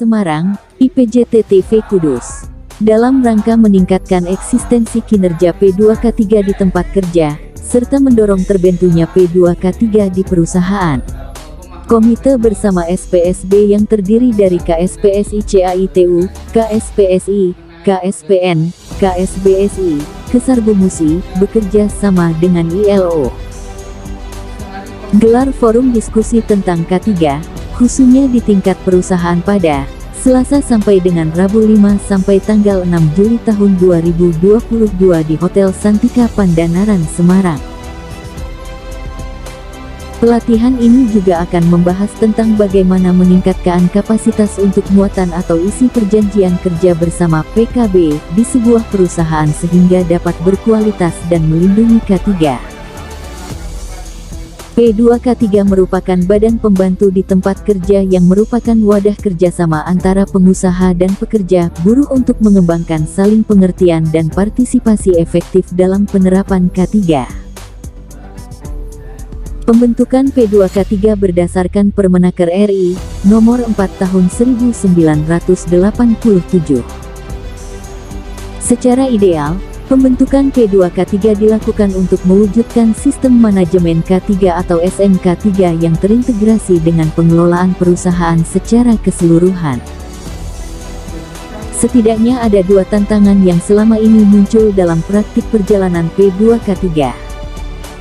Semarang, IPJTTV Kudus. Dalam rangka meningkatkan eksistensi kinerja P2K3 di tempat kerja, serta mendorong terbentuknya P2K3 di perusahaan. Komite bersama SPSB yang terdiri dari KSPSI CAITU, KSPSI, KSPN, KSBSI, Kesarbumusi, bekerja sama dengan ILO. Gelar forum diskusi tentang K3, khususnya di tingkat perusahaan pada Selasa sampai dengan Rabu 5 sampai tanggal 6 Juli tahun 2022 di Hotel Santika Pandanaran, Semarang. Pelatihan ini juga akan membahas tentang bagaimana meningkatkan kapasitas untuk muatan atau isi perjanjian kerja bersama PKB di sebuah perusahaan sehingga dapat berkualitas dan melindungi K3. P2K3 merupakan badan pembantu di tempat kerja yang merupakan wadah kerjasama antara pengusaha dan pekerja, buruh untuk mengembangkan saling pengertian dan partisipasi efektif dalam penerapan K3. Pembentukan P2K3 berdasarkan Permenaker RI, Nomor 4 Tahun 1987. Secara ideal, pembentukan P2K3 dilakukan untuk mewujudkan sistem manajemen K3 atau SMK3 yang terintegrasi dengan pengelolaan perusahaan secara keseluruhan. Setidaknya ada dua tantangan yang selama ini muncul dalam praktik perjalanan P2K3.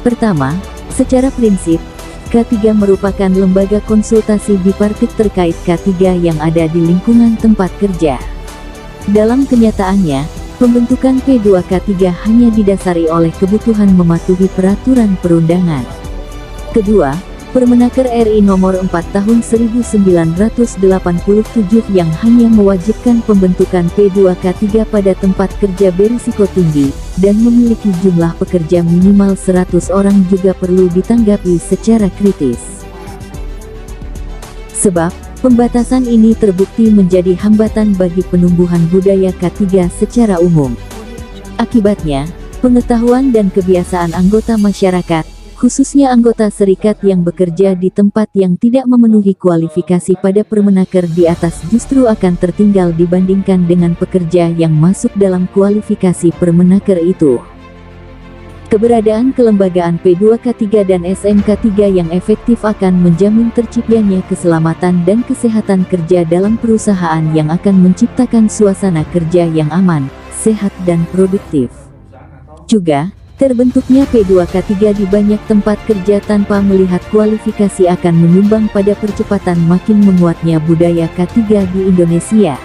Pertama, secara prinsip, K3 merupakan lembaga konsultasi bipartit terkait K3 yang ada di lingkungan tempat kerja. Dalam kenyataannya, pembentukan P2K3 hanya didasari oleh kebutuhan mematuhi peraturan perundangan. Kedua, Permenaker RI Nomor 4 Tahun 1987 yang hanya mewajibkan pembentukan P2K3 pada tempat kerja berisiko tinggi, dan memiliki jumlah pekerja minimal 100 orang juga perlu ditanggapi secara kritis. Sebab, pembatasan ini terbukti menjadi hambatan bagi penumbuhan budaya K3 secara umum. Akibatnya, pengetahuan dan kebiasaan anggota masyarakat, khususnya anggota serikat yang bekerja di tempat yang tidak memenuhi kualifikasi pada Permenaker di atas justru akan tertinggal dibandingkan dengan pekerja yang masuk dalam kualifikasi Permenaker itu. Keberadaan kelembagaan P2K3 dan SMK3 yang efektif akan menjamin terciptanya keselamatan dan kesehatan kerja dalam perusahaan yang akan menciptakan suasana kerja yang aman, sehat dan produktif. Juga, terbentuknya P2K3 di banyak tempat kerja tanpa melihat kualifikasi akan menyumbang pada percepatan makin menguatnya budaya K3 di Indonesia.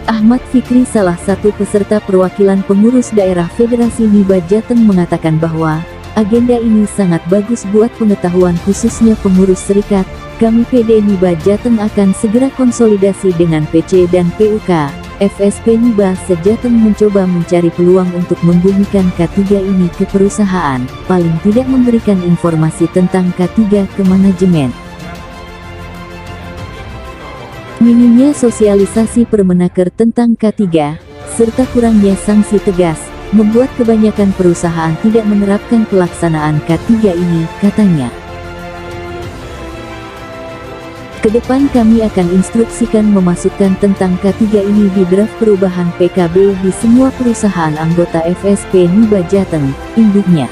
Ahmad Fikri, salah satu peserta perwakilan pengurus daerah Federasi MIBA Jateng, mengatakan bahwa agenda ini sangat bagus buat pengetahuan khususnya pengurus serikat. Kami PD MIBA Jateng akan segera konsolidasi dengan PC dan PUK. FSP MIBA se-Jateng mencoba mencari peluang untuk membumikan K3 ini ke perusahaan, paling tidak memberikan informasi tentang K3 ke manajemen. Minimnya sosialisasi Permenaker tentang K3, serta kurangnya sanksi tegas, membuat kebanyakan perusahaan tidak menerapkan pelaksanaan K3 ini, katanya. Kedepan kami akan instruksikan memasukkan tentang K3 ini di draft perubahan PKB di semua perusahaan anggota FSP MIBA Jateng, induknya.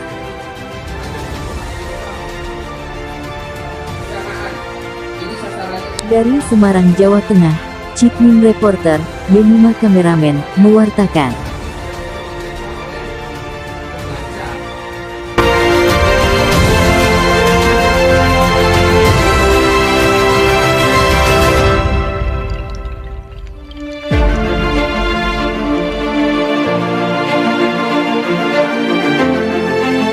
Dari Semarang, Jawa Tengah, Cipmin Reporter, Benima Kameramen, mewartakan.